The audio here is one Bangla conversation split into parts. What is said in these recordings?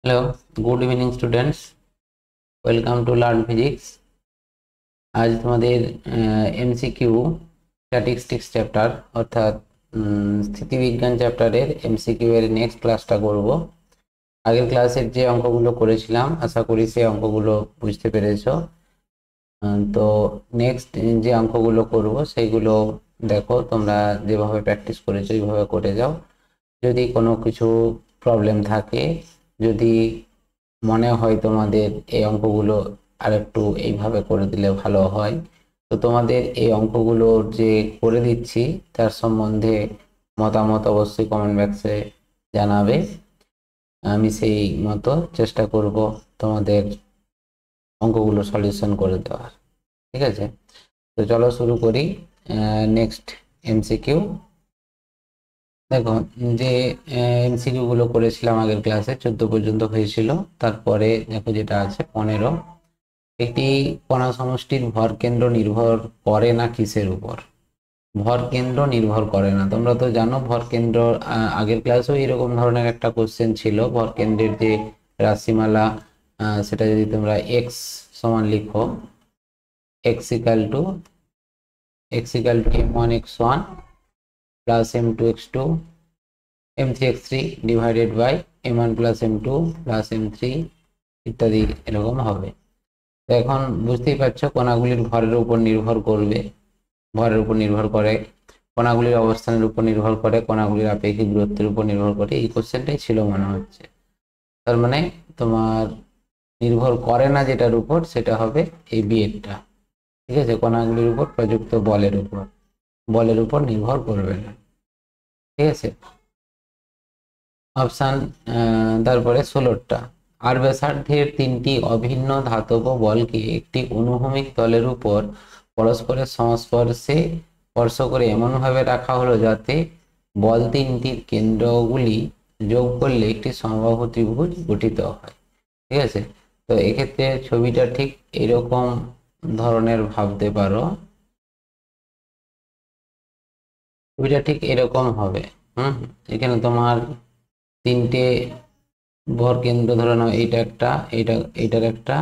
Hello, good evening students. Welcome to learn physics. আজ তোমাদের এমসিকিউ স্ট্যাটিস্টিক্স চ্যাপ্টার অর্থাৎ স্থিতিবিজ্ঞান চ্যাপ্টারের এমসিকিউ এর নেক্সট ক্লাসটা করব। আগের ক্লাসের যে অঙ্কগুলো করেছিলাম আশা করি সেই অঙ্কগুলো বুঝতে পেরেছো। তো নেক্সট যে অঙ্কগুলো করব সেইগুলো দেখো, তোমরা যেভাবে প্র্যাকটিস করেছো এইভাবে করে যাও। যদি কোনো কিছু প্রবলেম থাকে, যদি মনে হয় তোমাদের এই অঙ্কগুলো আরেকটু এইভাবে করে দিলে ভালো হয়, তো তোমাদের এই অঙ্কগুলো যে করে দিচ্ছি তার সম্বন্ধে মতামত অবশ্যই কমেন্ট বক্সে জানাবে। আমি সেই মতো চেষ্টা করব তোমাদের অঙ্কগুলো সলিউশন করে দেওয়ার। ঠিক আছে, তো চলো শুরু করি। নেক্সট এমসিকিউ দেখো, যে এমসিকিউ গুলো করেছিলাম আগের ক্লাসে 14 পর্যন্ত হয়েছিল। তারপরে দেখো যেটা আছে 15, একটি কণা সমষ্টির ভর কেন্দ্র নির্ভর করে না কিসের উপর? ভর কেন্দ্র নির্ভর করে না, তোমরা তো জানো ভর কেন্দ্র। আগের ক্লাসেও এরকম ধরনের একটা কোশ্চেন ছিল, ভর কেন্দ্রের যে রাশিমালা, সেটা যদি তোমরা এক্স সমান লিখো, x equal to m1 x1 plus m2 x2 m3 x3 divided by m1 plus m2 plus m3 ইত্যাদি এরকম হবে। তো এখন বুঝতেই পারছো কণাগুলির ভরের উপর নির্ভর করবে, ভরের উপর নির্ভর করে, কণাগুলির অবস্থানের উপর নির্ভর করে, কণাগুলির আপেক্ষিক দূরত্বের উপর নির্ভর করে। এই কোশ্চেনটাই ছিল মনে হচ্ছে। তার মানে তোমার নির্ভর করে না যেটার উপর সেটা হবে এই বিয়েরটা। ঠিক আছে, কণাগুলির উপর প্রযুক্ত বলের উপর নির্ভর করবে না। ঠিক আছে, অপশান তারপরে 16টা, আর ব্যাসার্ধের তিনটি অভিন্ন ধাতব বলকে একটি অনুভূমিক তলের উপর পরস্পরের সংস্পর্শে স্পর্শ করে এমনভাবে রাখা হলো যাতে বল তিনটির কেন্দ্রগুলি যোগ করলে একটি সমবাহু ত্রিভুজ গঠিত হয়। ঠিক আছে, তো এক্ষেত্রে ছবিটা ঠিক এরকম ধরনের ভাবতে পারো, ছবিটা ঠিক এরকম হবে। এখানে তোমার তিনটে ভর কেন্দ্র ধরে নাও, এইটা একটা, এইটার একটা,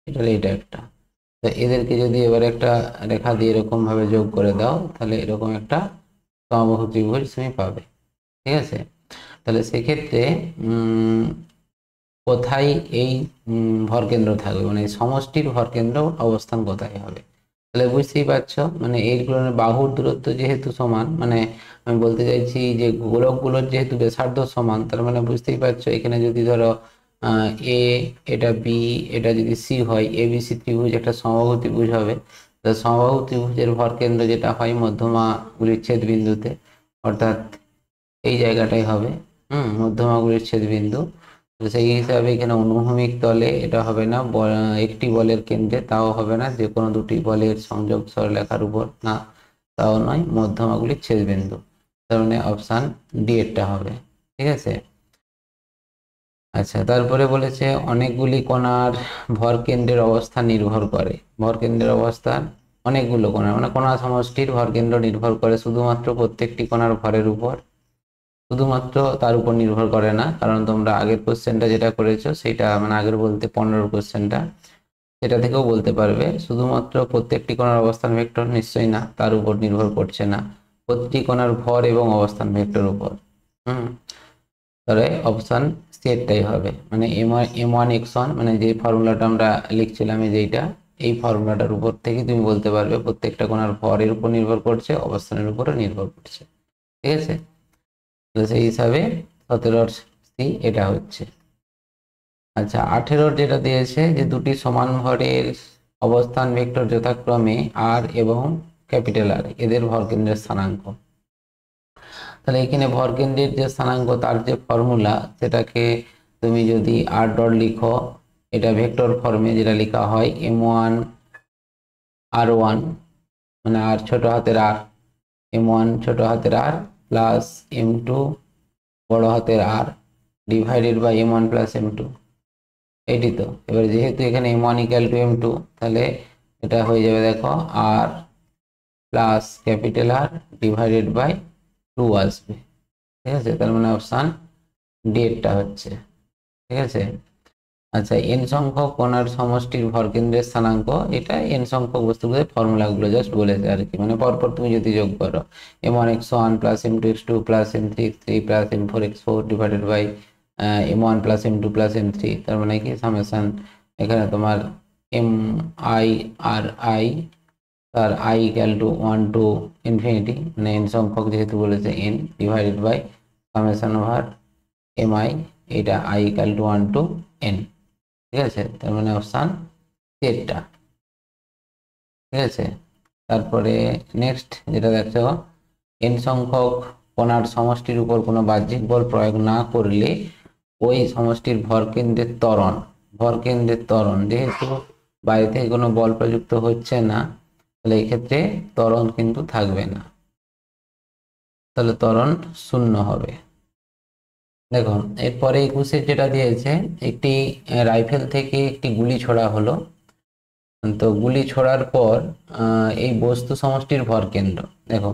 এইটা একটা। তো এদেরকে যদি এবার একটা রেখা দিয়ে এরকম ভাবে যোগ করে দাও, তাহলে এরকম একটা সমবাহু ত্রিভুজ তুমি পাবে। ঠিক আছে, তাহলে সেক্ষেত্রে কোথায় এই ভরকেন্দ্র থাকবে, মানে সমষ্টির ভরকেন্দ্র অবস্থান কোথায় হবে? তাহলে বুঝতেই পারছো, মানে এইগুলোর বাহুর দূরত্ব যেহেতু সমান, মানে আমি বলতে চাইছি যে গোলকগুলোর যেহেতু ব্যাসার্ধ সমান, তার মানে বুঝতেই পারছো এখানে যদি ধরো এ, এটা বি, এটা যদি সি হয়, এ বি সি ত্রিভুজ একটা সমবাহু ত্রিভুজ হবে। তো সমবাহু ত্রিভুজের ভরকেন্দ্র যেটা হয় মধ্যমাগুলির ছেদ বিন্দুতে, অর্থাৎ এই জায়গাটাই হবে মধ্যমাগুলির ছেদ বিন্দু। তো সেই হিসাবে এখানে অনুভূমিক তলে এটা হবে না, একটি বলের কেন্দ্রে তাও হবে না, যে কোনো দুটি বলের সংযোগ সরলরেখার উপর না তাও নয়, মধ্যমাগুলির ছেদবিন্দু। তার মানে অপশান ডি এরটা হবে। ঠিক আছে, আচ্ছা তারপরে বলেছে অনেকগুলি কণার ভর কেন্দ্রের অবস্থান নির্ভর করে। ভর কেন্দ্রের অবস্থান অনেকগুলো কণা, মানে কণা সমষ্টির ভর কেন্দ্র নির্ভর করে শুধুমাত্র প্রত্যেকটি কণার ভরের উপর, শুধুমাত্র তার উপর নির্ভর করে না। কারণ তোমরা আগের কোশ্চেনটা যেটা করেছো সেটা, মানে আগের বলতে 15 কোশ্চেনটা, সেটা থেকেও বলতে পারবে শুধুমাত্র প্রত্যেকটি কণার অবস্থান ভেক্টর নিশ্চয়ই না, তার উপর নির্ভর করছে না, প্রতিটি কণার ভর এবং অবস্থান ভেক্টর উপর। হুম তাহলে অপশান সেটটাই হবে, মানে m1 x1, মানে যে ফর্মুলাটা আমরা লিখছিলাম যেইটা, এই ফর্মুলাটার উপর থেকে তুমি বলতে পারবে প্রত্যেকটা কণার ভরের উপর নির্ভর করছে, অবস্থানের উপরও নির্ভর করছে। ঠিক আছে, তো সেই হিসাবে 17 সি এটা হচ্ছে। আচ্ছা 18 যেটা দিয়েছে যে দুটি সমান ভরের অবস্থান ভেক্টর যথাক্রমে আর এবং ক্যাপিটাল আর এদের ভরকেন্দ্রের স্থানাঙ্ক। তাহলে এখানে ভরকেন্দ্রের যে স্থানাঙ্ক তার যে ফর্মুলা, সেটাকে তুমি যদি আর ডট লিখো, এটা ভেক্টর ফর্মে যেটা লেখা হয় m1 r1, মানে আর ছোট হাতের আর, m1 ছোট হাতের আর প্লাস m2 বড় হাতের আর divided by m1 plus m2। এইটি তো, এবার যেহেতু এখানে m1 ইকুয়াল টু m2, তাহলে এটা হয়ে যাবে দেখো r plus capital R divided by 2 আসবে। ঠিক আছে, তার মানে অপশান ডি এরটা হচ্ছে। ঠিক আছে। আচ্ছা, এন সংখ্যক কণার সমষ্টির ভরকেন্দ্রের স্থানাঙ্ক, এটা এন সংখ্যক বস্তুগুলোর ফর্মুলাগুলো জাস্ট বলেছে আর কি, মানে পরপর তুমি যদি যোগ করো m1x1 plus m2x2 plus m3x3 plus m4x4 divided by m1 plus m2 plus m3, তার মানে কি সামেশন এখানে তোমার এম আই আর আই, তার I equal to 1 to infinity, মানে এন সংখ্যক যেহেতু বলেছে N, divided by summation over M I, এটা I equal to 1 to N. ঠিক আছে, তার মানে অপশান সেটটা। ঠিক আছে, তারপরে নেক্সট যেটা দেখছো, এন সংখ্যক কণার সমষ্টির উপর কোনো বাহ্যিক বল প্রয়োগ না করলে ওই সমষ্টির ভরকেন্দ্রের ত্বরণ যেহেতু বাইরে থেকে কোনো বল প্রযুক্ত হচ্ছে না, তাহলে এই ক্ষেত্রে ত্বরণ কিন্তু থাকবে না, তাহলে ত্বরণ শূন্য হবে। দেখো এরপরে 21 যেটা দিয়েছে, একটি রাইফেল থেকে একটি গুলি ছোড়া হলো, তো গুলি ছোড়ার পর এই বস্তু সমষ্টির ভরকেন্দ্র, দেখো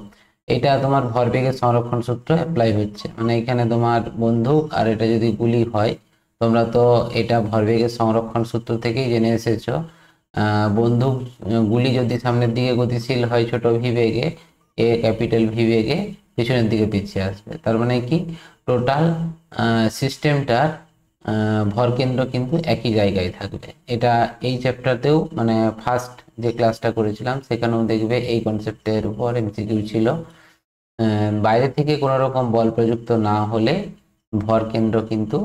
এটা তোমার ভরবেগের সংরক্ষণ সূত্র অ্যাপ্লাই হচ্ছে, মানে এখানে তোমার বন্দুক আর এটা যদি গুলি হয়, তোমরা তো এটা ভরবেগের সংরক্ষণ সূত্র থেকেই জেনে এসেছো। বন্দুক গুলি যদি সামনের দিকে গতিশীল হয় ছোট ভি বেগে, এ ক্যাপিটাল ভি বেগে পিছনের দিকে পিছিয়ে আসবে, তার মানে কি টোটাল সিস্টেমটার ভরকেন্দ্র কিন্তু একই জায়গায় থাকবে। এটা এই চ্যাপ্টারতেও মানে ফার্স্ট যে ক্লাসটা করেছিলাম সেখানেও দেখবে এই কনসেপ্টের উপর এমসিকিউ ছিল। বাইরে থেকে কোনো রকম বল প্রযুক্ত না হলে ভরকেন্দ্র কিন্তু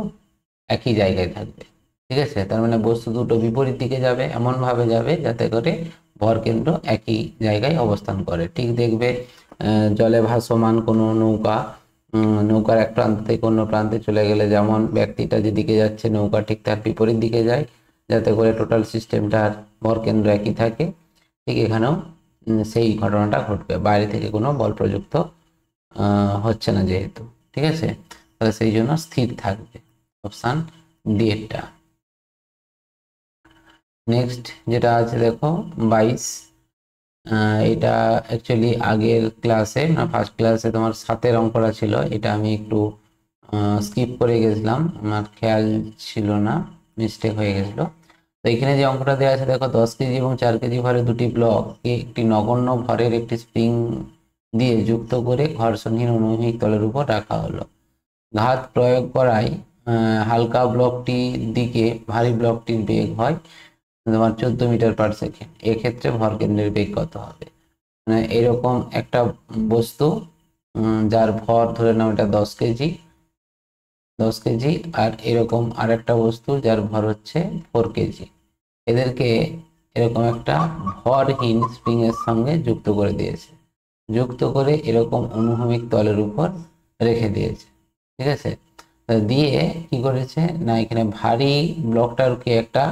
একই জায়গায় থাকবে। ঠিক আছে, তার মানে বস্তু দুটো বিপরীত দিকে যাবে, এমনভাবে যাবে যাতে করে ভরকেন্দ্র একই জায়গায় অবস্থান করে। ঠিক দেখবে জলে ভাসমান কোনো নৌকা, নৌকার এক প্রান্ত থেকে অন্য প্রান্তে চলে গেলে যেমন ব্যক্তিটা যেদিকে যাচ্ছে নৌকা ঠিক তার বিপরীত দিকে যায়, যাতে করে টোটাল সিস্টেমটার ভরকেন্দ্র একই থাকে, ঠিক এখানেও সেই ঘটনাটা ঘটবে, বাইরে থেকে কোনো বল প্রযুক্ত হচ্ছে না যেহেতু। ঠিক আছে, তাহলে সেই জন্য স্থির থাকবে, অপশান ডি এরটা। নেক্সট যেটা আছে দেখো 22, এটা অ্যাকচুয়ালি আগের ক্লাসে না ফার্স্ট ক্লাসে তোমার 7-এর অঙ্কটা ছিল, এটা আমি একটু স্কিপ করে গেছিলাম, আমার খেয়াল ছিল না, মিস্টেক হয়ে গেছিলো। তো এখানে যে অঙ্কটা দেওয়া আছে দেখো, 10 কেজি এবং 4 কেজি ভরের দুটি ব্লক একটি নগণ্য ভরের একটি স্প্রিং দিয়ে যুক্ত করে ঘর্ষণহীন অনুভূমিক তলের উপর রাখা হলো। ঘাত প্রয়োগ করায় হালকা ব্লকটির দিকে ভারী ব্লকটির বেগ হয় তোমার 14 মিটার পার সেকেন্ড, এক্ষেত্রে ভরকেন্দ্রের বেগ কত হবে? মানে এরকম একটা বস্তু যার ভর ধরে নাও এটা 10 কেজি আর এরকম আরেকটা বস্তু যার ভর হচ্ছে 4 কেজি, এদেরকে এরকম একটা ভরহীন স্প্রিং এর সঙ্গে যুক্ত করে দিয়েছে, যুক্ত করে এরকম অনুভূমিক তলের উপর রেখে দিয়েছে। ঠিক আছে, দিয়ে কি করেছে না এখানে ভারী ব্লকটাকে একটা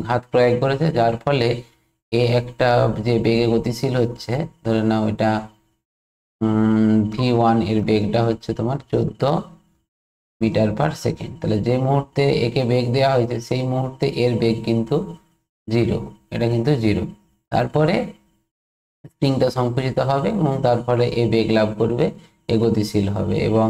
ঘাত প্রয়োগ করেছে, যার ফলে এ একটা যে বেগে গতিশীল হচ্ছে, ধরে নাও এটা v1 এর বেগটা হচ্ছে তোমার 14 মিটার পার সেকেন্ড, তাহলে যে মুহূর্তে একে বেগ দেওয়া হয়েছে সেই মুহূর্তে এর বেগ কিন্তু 0, এটা কিন্তু 0। তারপরে স্প্রিংটা সংকুচিত হবে এবং তারপরে এ বেগ লাভ করবে, এ গতিশীল হবে এবং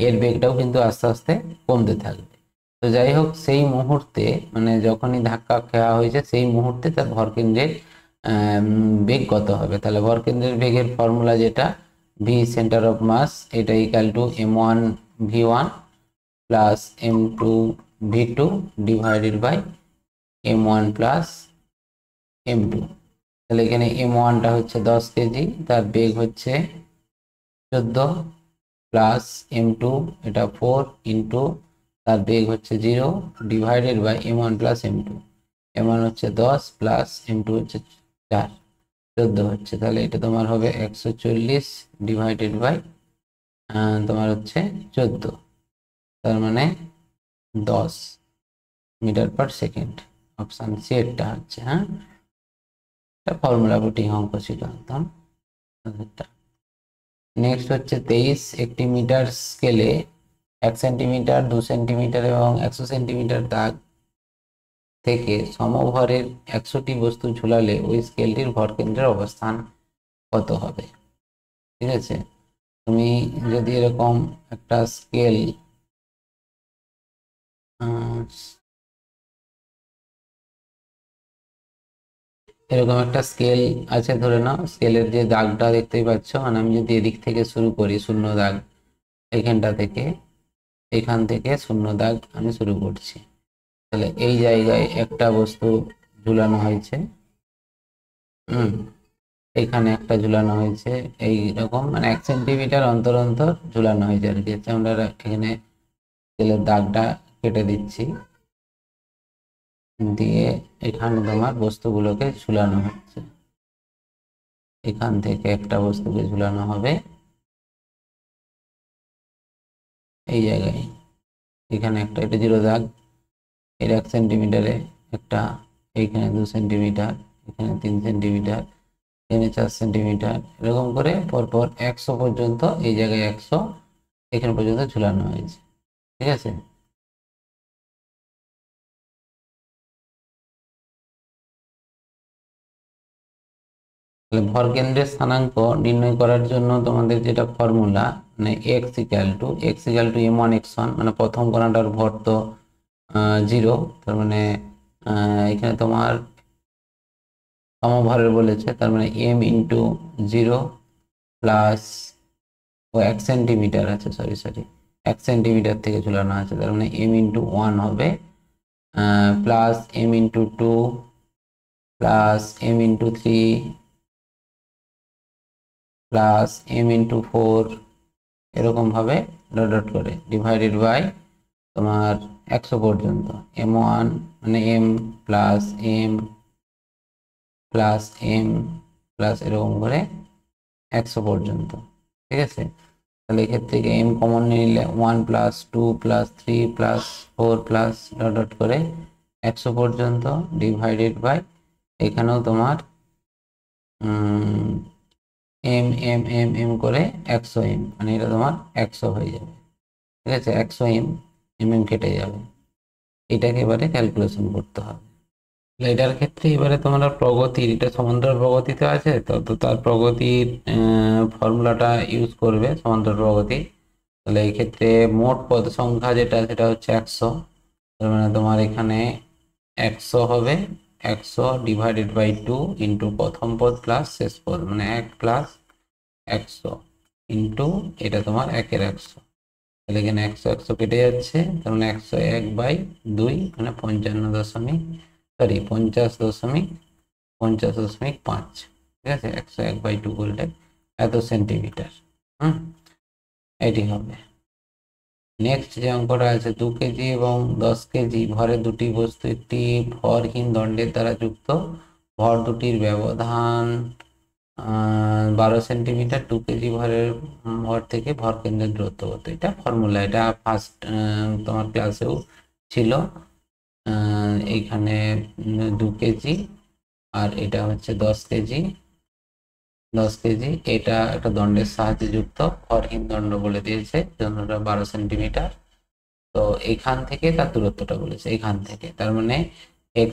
এর বেগটাও কিন্তু আস্তে আস্তে কমতে থাকবে। তো যাই হোক, সেই মুহূর্তে মানে যখনই ধাক্কা খাওয়া হয়েছে সেই মুহূর্তে তার ভরকেন্দ্রের বেগ কত হবে, তাহলে ভরকেন্দ্রের বেগের ফর্মুলা যেটা ভি সেন্টার অফ মাস, এটা equal to m1 v1 plus m2 v2 divided by m1 plus m2। তাহলে এখানে m1টা হচ্ছে 10 কেজি, তার বেগ হচ্ছে 14 প্লাস m2 এটা 4 ইন্টু তার বেগ হচ্ছে 0 divided by m1 plus m2, m1 হচ্ছে 10 প্লাস m2 হচ্ছে 4, 14 হচ্ছে, তাহলে এটা তোমার হবে 140 ডিভাইডেড বাই তোমার হচ্ছে 14, তার মানে 10 metre per second. Option C এরটা হচ্ছে, হ্যাঁ এটা ফর্মুলা বুটিং অঙ্ক ছিল একদম। নেক্সট হচ্ছে 23, একটি মিটার স্কেলে 1 সেন্টিমিটার 2 সেন্টিমিটার এবং 100 সেন্টিমিটার দাগ থেকে সমভরের 100টি বস্তু ঝুলালে ওই স্কেলটির ভরকেন্দ্রের অবস্থান কত হবে? ঠিক আছে, তুমি যদি এরকম একটা স্কেল এরকম একটা স্কেল আছে ধরে নাও, স্কেলের যে দাগটা দেখতেই পাচ্ছ, মানে আমি যদি এদিক থেকে শুরু করি শূন্য দাগ, এইখানটা থেকে, এখান থেকে শূন্য দাগ আমি শুরু করছি, তাহলে এই জায়গায় একটা বস্তু ঝুলানো হয়েছে, এখানে একটা ঝুলানো হয়েছে, এই রকম মানে 1 সেন্টিমিটার অন্তর অন্তর ঝুলানো হয়েছে আর কি। আমরা এখানে স্কেলের দাগটা কেটে দিচ্ছি, দিয়ে এখানে তোমার বস্তুগুলোকে ঝুলানো হচ্ছে, এখান থেকে একটা বস্তুকে ঝুলানো হবে এই জায়গায়, এখানে একটা, এটা 0 দাগ, এর 1 সেন্টিমিটারে একটা, এইখানে 2 সেন্টিমিটার, এখানে 3 সেন্টিমিটার, এখানে 4 সেন্টিমিটার, এরকম করে পরপর 100 পর্যন্ত, এই জায়গায় 100, এখানে পর্যন্ত ঝুলানো হয়েছে, ঠিক আছে। তাহলে ভর কেন্দ্রের স্থানাঙ্ক নির্ণয় করার জন্য তোমাদের যেটা ফর্মুলা, মানে x=, m1 x1, মানে প্রথম কণাটার ভর তো 0, তার মানে এখানে তোমার সমভরের বলেছে, তার মানে m×0 প্লাস, ও 1 সেন্টিমিটার আছে, সরি 1 সেন্টিমিটার থেকে ঝুলানো আছে, তার মানে m×1 হবে, plus m×2 plus m×3 plus m×4, এরকম ভাবে ডট ডট করে ডিভাইডেড বাই তোমার 100 পর্যন্ত, m1 মানে m plus m plus m plus এরকম করে 100 পর্যন্ত, ঠিক আছে। তাহলে এক্ষেত্রে m কমন নিলে 1 plus 2 plus 3 plus 4 plus dot dot করে 100 পর্যন্ত ডিভাইডেড বাই, এখানেও তোমার এম এম এম এম করে 100 এম, মানে এটা তোমার 100 হয়ে যাবে, ঠিক আছে। 100 এম, কেটে যাবে, এটাকে এবারে ক্যালকুলেশন করতে হবে। এটার ক্ষেত্রে এবারে তোমরা প্রগতির, এটা সমান্তরাল প্রগতিতে আছে, তো তার প্রগতির ফর্মুলাটা ইউজ করবে, সমান্তরাল প্রগতি। তাহলে এই ক্ষেত্রে মোট পদ সংখ্যা যেটা, সেটা হচ্ছে 100, তার মানে তোমার এখানে 100 হবে, 100 ডিভাইডেড বাই 2 ইন্টু প্রথম পদ প্লাস শেষ পদ, মানে 1 প্লাস 100 ইন্টু এটা তোমার 1-এর 100, তাহলে এখানে 100 100 কেটে যাচ্ছে, তার মানে 101/2, মানে 50.5, ঠিক আছে। 101/2 করলে এত সেন্টিমিটার, এটি হবে। নেক্সট যে অঙ্কটা আছে, 2 কেজি এবং 10 কেজি ভরের দুটি বস্তু একটি ভরহীন দণ্ডের দ্বারা যুক্ত, ভর দুটির ব্যবধান 12 সেন্টিমিটার, 2 কেজি ভরের ভর থেকে ভর কেন্দ্রের দূরত্ব কত, এটা ফর্মুলা, এটা ফার্স্ট তোমার ক্লাসেও ছিল। এইখানে 2 কেজি আর এটা হচ্ছে 10 কেজি, এটা একটা দণ্ডের সাহায্যে যুক্ত, ভরহীন দণ্ড বলে দিয়েছে, দণ্ডটা 12 সেন্টিমিটার। তো এখান থেকে তার দূরত্বটা বলেছে, এখান থেকে, তার মানে x=,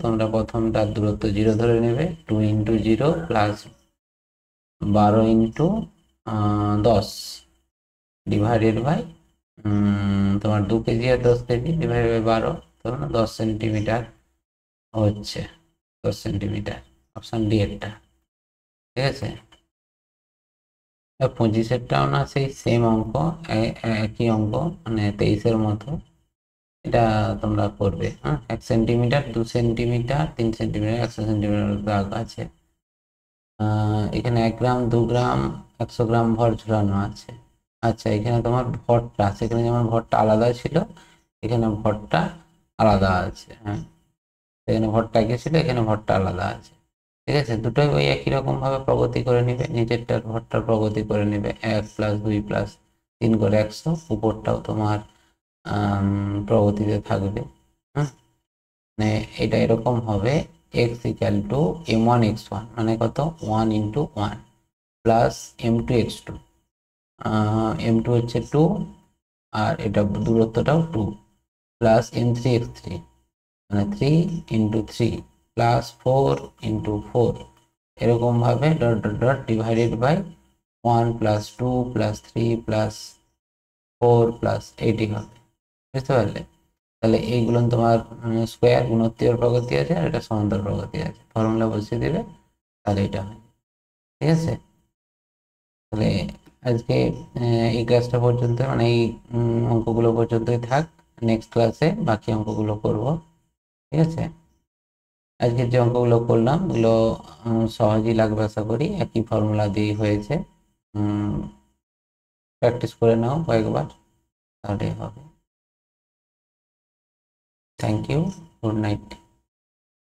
তোমরা প্রথম তার দূরত্ব 0 ধরে নেবে, 2 × 0 প্লাস 12 × 10 ডিভাইডেড বাই তোমার 2 কেজি আর 10 কেজি ডিভাইড বাই 12, তখন 10 সেন্টিমিটার হচ্ছে, 10 সেন্টিমিটার, অপশন ডি এরটা, ঠিক আছে। 25-এরটাও না সেই সেম অঙ্ক, একই অঙ্ক, মানে 23-এর মতো, এটা তোমরা করবে, 1 সেন্টিমিটার, 2 সেন্টিমিটার, 3 সেন্টিমিটার, 100 সেন্টিমিটার দাগ আছে। এখানে 1 গ্রাম, 2 গ্রাম, 100 গ্রাম ভর ঝুলানো আছে। আচ্ছা, এখানে তোমার ভরটা, সেখানে যেমন ভরটা আলাদা ছিল, এখানে ভরটা আলাদা আছে, এখানে ভরটা কি ছিল, এখানে ভরটা আলাদা আছে, ঠিক আছে। দুটোই ওই একই রকম ভাবে প্রগতি করে নিবে, নিচেরটার ভরটার প্রগতি করে নিবে, 1 + 2 + 3 করে 100, উপরটাও তোমার প্রগতিতে থাকবে, মানে এটা এরকম হবে, x=m1 x1, মানে কত, 1 × 1 প্লাস m2 x2, m2 হচ্ছে 2 আর এটা দূরত্বটাও 2, প্লাস m3 x3, মানে 3 × 3 প্লাস 4 × 4, এরকম ভাবে dot dot dot divided by 1 + 2 + 3 + 4 + 80 হবে, বুঝতে পারলে। তাহলে এইগুলো তোমার স্কোয়ার গুণোত্তর প্রগতি আছে, আর এটা সমান্তর প্রগতি আছে, ফর্মুলা বসিয়ে দিলে তাহলে এটা হয়। ঠিক আছে, তাহলে আজকে এই ক্লাসটা পর্যন্ত, মানে এই অঙ্কগুলো পর্যন্তই থাক। নেক্সট ক্লাসে বাকি অঙ্কগুলো করব। ঠিক আছে, আজকে যে অঙ্কগুলো করলাম এগুলো সহজই লাগবে আশা করি, একই ফর্মুলা দিয়েই হয়েছে। প্র্যাকটিস করে নাও কয়েকবার, তাহলে হবে। Thank you, good night.